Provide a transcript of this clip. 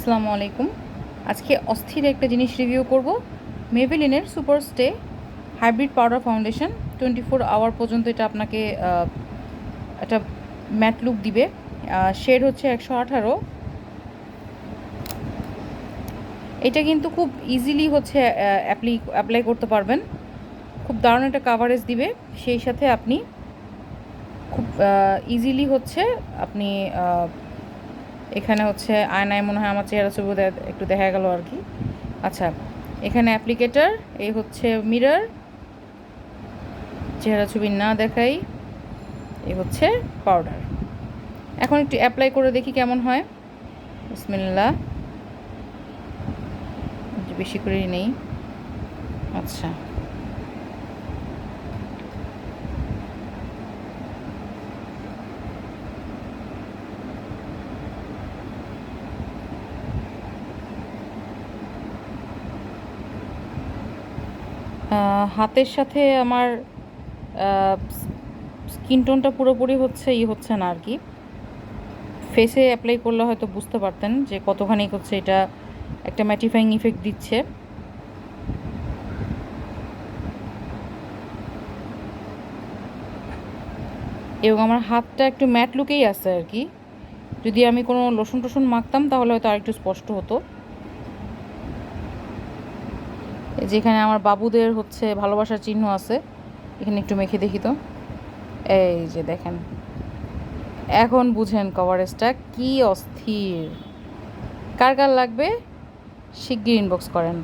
আসসালামু আলাইকুম। আজকে অস্থির একটা জিনিস রিভিউ করব। মেবেলিনের super stay hybrid powder foundation 24 hour পর্যন্ত এটা আপনাকে একটা ম্যাট লুক দিবে। শেড হচ্ছে 118। এটা কিন্তু খুব ইজিলি হচ্ছে অ্যাপ্লাই করতে পারবেন। খুব দারুণ একটা কাভারেজ দিবে। সেই সাথে আপনি খুব ইজিলি হচ্ছে আপনি এখানে হচ্ছে আয়নায় মনে হয় আমার চেহারা ছবি একটু দেখা গেল আর কি। আচ্ছা, এখানে অ্যাপ্লিকেটার, এই হচ্ছে মিরর, চেহারা ছবি না দেখাই, এই হচ্ছে পাউডার। এখন একটু অ্যাপ্লাই করে দেখি কেমন হয়। বিসমিল্লাহ, বেশি করেই নেই। আচ্ছা, হাতের সাথে আমার স্কিন টোনটা পুরোপুরি হচ্ছে না আর কি। ফেসে অ্যাপ্লাই করলে হয়তো বুঝতে পারতেন যে কতখানি হচ্ছে এটা একটা ম্যাটিফাইং ইফেক্ট দিচ্ছে। এবং আমার হাতটা একটু ম্যাট লুকেই আছে আর কি। যদি আমি কোনো লোশন টোশন মাখতাম তাহলে হয়তো আরেকটু স্পষ্ট হতো। যেখানে আমার বাবুদের হচ্ছে ভালোবাসার চিহ্ন আছে, এখানে একটু মেখে দেখি তো। এই যে দেখেন, এখন বুঝেন কভারেজটা কি অস্থির। কার কার লাগবে শিগগির ইনবক্স করেন।